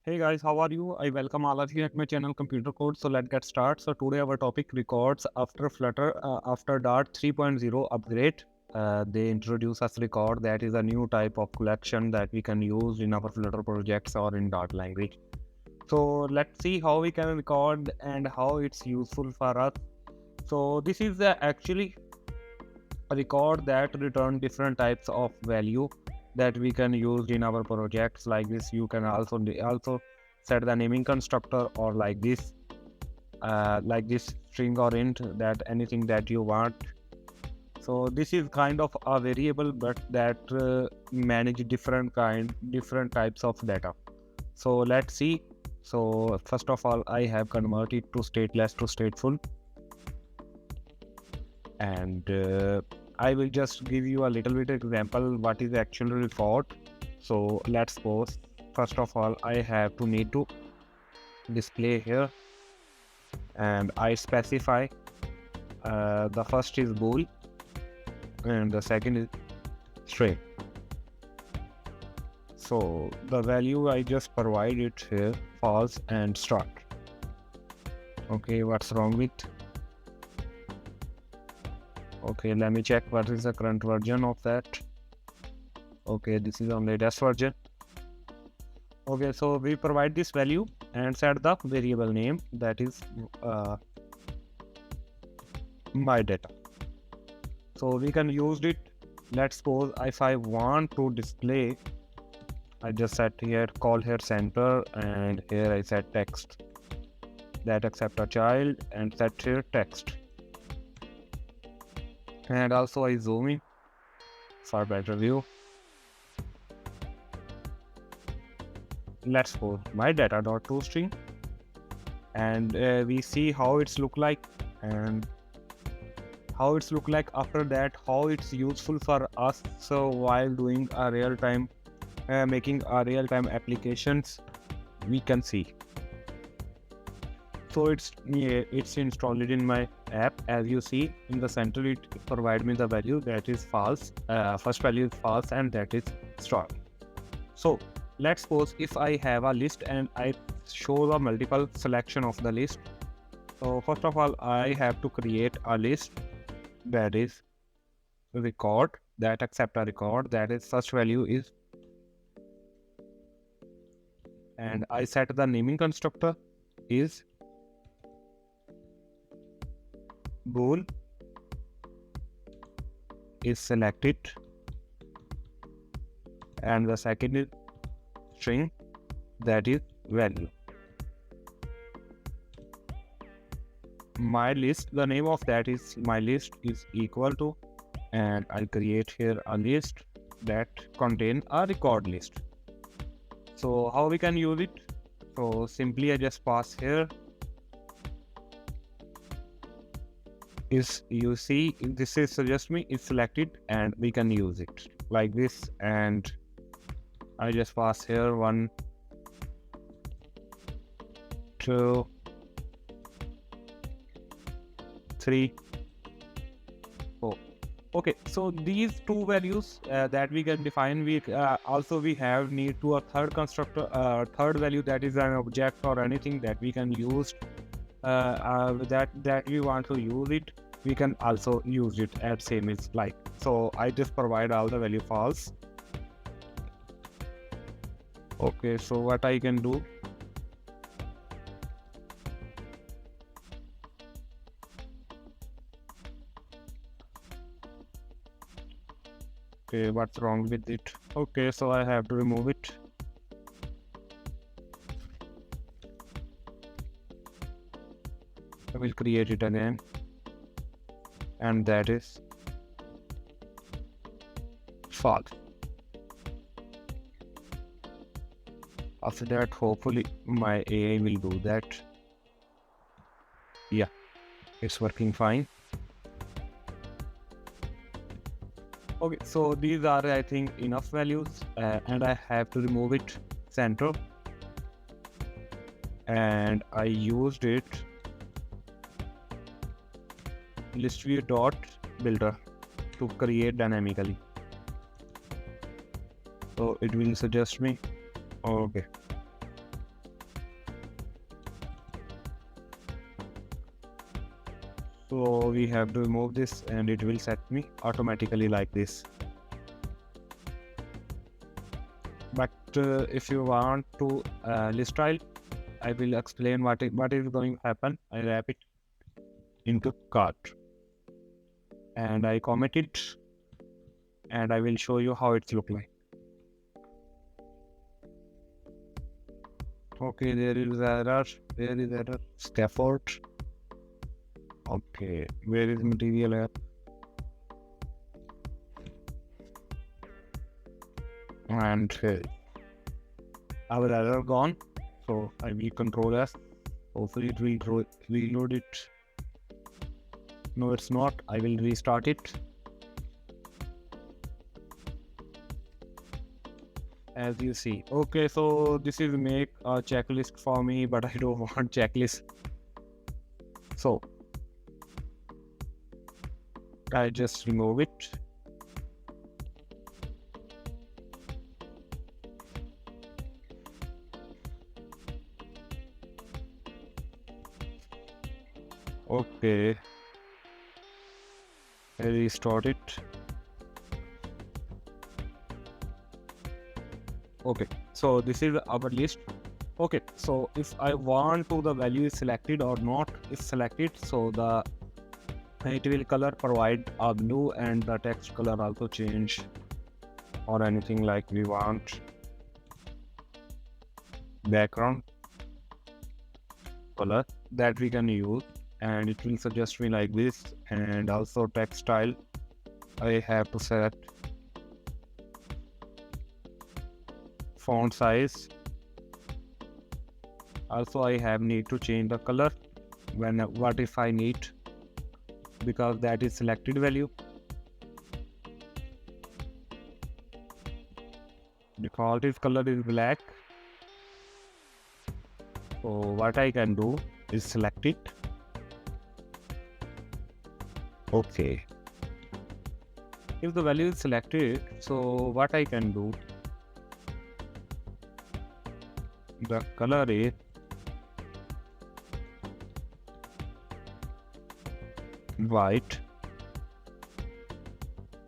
Hey guys, how are you? I welcome all of you at my channel Computer Code. So let's get started. So today our topic records after Flutter, after Dart 3.0 upgrade. They introduce us record, that is a new type of collection that we can use in our Flutter projects or in Dart language. So let's see how we can record and how it's useful for us. So this is actually a record that return different types of value that we can use in our projects. Like this, you can also set the naming constructor, or like this string or int, that anything that you want. So this is kind of a variable, but that manage different types of data. So let's see. So first of all, I have converted to stateless to stateful, and I will just give you a little bit example what is actual record. So let's suppose first of all I have to need to display here, and I specify the first is bool and the second is string. So the value I just provide it here false and start. Okay, what's wrong with? Okay, let me check what is the current version of that. Okay, this is on latest version. Okay, so we provide this value and set the variable name, that is my data. So we can use it. Let's suppose if I want to display, I just set here, call here center, and here I set text, that accept a child, and set here text. And also I zoom in for better view. Let's suppose my data.toString, and we see how it's look like, and how it's look like after that, how it's useful for us. So while doing a real-time making a real-time applications, we can see. So it's installed in my app. As you see in the center, it provide me the value that is false. First value is false, and that is star. So let's suppose if I have a list and I show the multiple selection of the list. So first of all, I have to create a list that is record, that accept a record, that is first value is, and I set the naming constructor is bool is selected, and the second is string, that is value. My list, the name of that is my list is equal to, and I'll create here a list that contain a record list. So how we can use it? So simply I just pass here is, you see this is suggest me is selected, and we can use it like this, and I just pass here 1 2 3 4. Okay, so these two values that we can define, we also we have need to a third constructor, third value, that is an object or anything that we can use that we want to use it. We can also use it at same is like. So I just provide all the value false. Okay, so what I can do, okay, what's wrong with it? Okay, so I have to remove it. I will create it again, and that is false. After that, hopefully my AI will do that. Yeah, it's working fine. Okay, so these are, I think, enough values, and I have to remove it center, and I used it list view dot builder to create dynamically. So it will suggest me. Okay, So we have to remove this and it will set me automatically like this. But if you want to list style, I will explain what is going to happen. I wrap it into cart and I comment it and I will show you how it's look like. Okay, there is error. Scaffold. Okay, where is material app? And our error gone. So I will control S. Hopefully it will reload it. No, it's not. I will restart it. As you see. Okay, so this is make a checklist for me, but I don't want checklist. So I just remove it. Okay, I restart it. Okay, so this is our list. Okay, so if I want to the value is selected or not is selected, so the it will color provide a blue and the text color also change or anything like we want. Background color that we can use and it will suggest me like this. And also text style I have to set. Font size also I have need to change the color when what if I need, because that is selected value. Default is color is black. So what I can do is select it. Okay, if the value is selected, so what I can do, the color is white.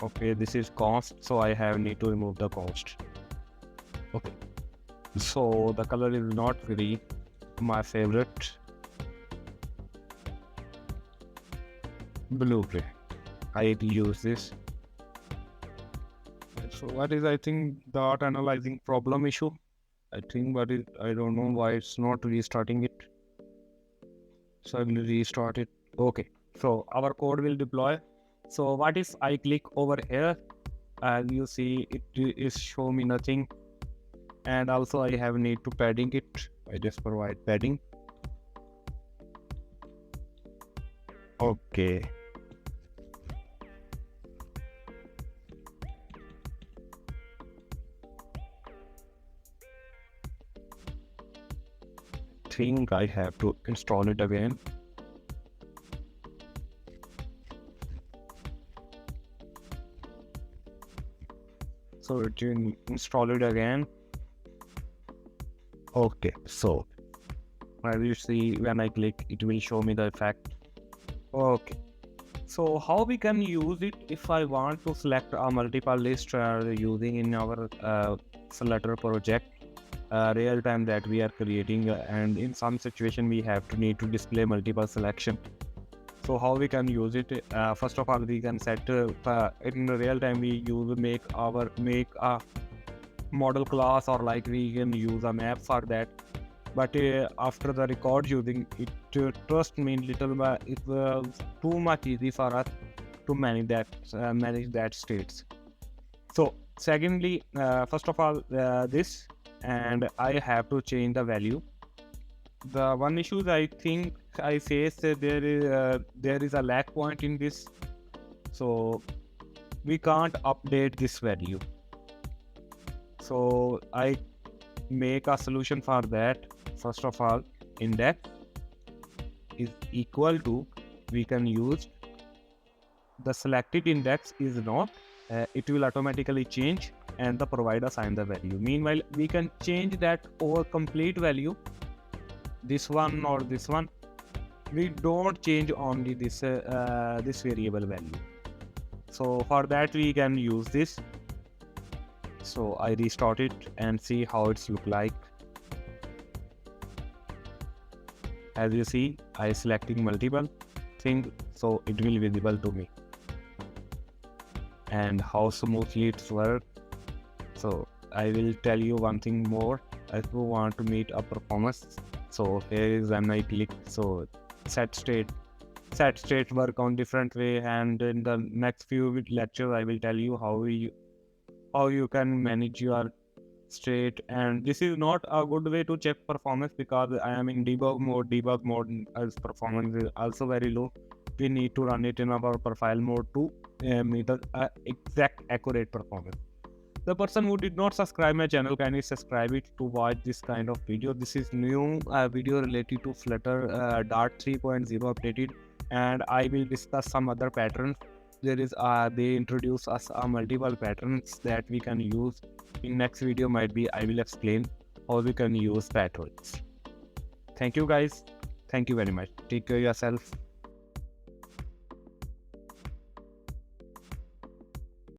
Okay, this is const, so I have need to remove the const. Okay, so the color is not very my favorite. Blue gray, I use this. So what is, I think, the auto analyzing problem issue, I think, but I don't know why it's not restarting it. So I will restart it. Okay, so our code will deploy. So what if I click over here? As you see, it is show me nothing. And also I have need to padding it. I just provide padding. Okay. Think I have to install it again. So it will install it again. Okay, so as you see, when I click, it will show me the effect. Okay, so how we can use it if I want to select a multiple list using in our Flutter project real time that we are creating, and in some situation we have to need to display multiple selection. So how we can use it? First of all, we can set in real time we use make a model class, or like we can use a map for that. But after the record using it, trust me, it was too much easy for us to manage that states. So secondly, first of all, this, and I have to change the value. The one issue I think I face, there is a lag point in this, so we can't update this value. So I make a solution for that. First of all, index is equal to, we can use the selected index is not, it will automatically change and the provider assign the value. Meanwhile, we can change that over complete value, this one or this one. we don't change only this variable value. So for that we can use this. So I restart it and see how it's look like. As you see, I selecting multiple things, so it will visible to me. And how smoothly it's work. So I will tell you one thing more. If you want to meet a performance, so here is when I click, so set state work on different way, and in the next few lectures I will tell you how you can manage your state. And this is not a good way to check performance, because I am in debug mode as performance is also very low. We need to run it in our profile mode to meet the exact accurate performance. The person who did not subscribe my channel, kindly subscribe it to watch this kind of video. This is new video related to Flutter Dart 3.0 updated, and I will discuss some other patterns. There is they introduce us multiple patterns that we can use. In next video might be I will explain how we can use patterns. Thank you guys. Thank you very much. Take care of yourself.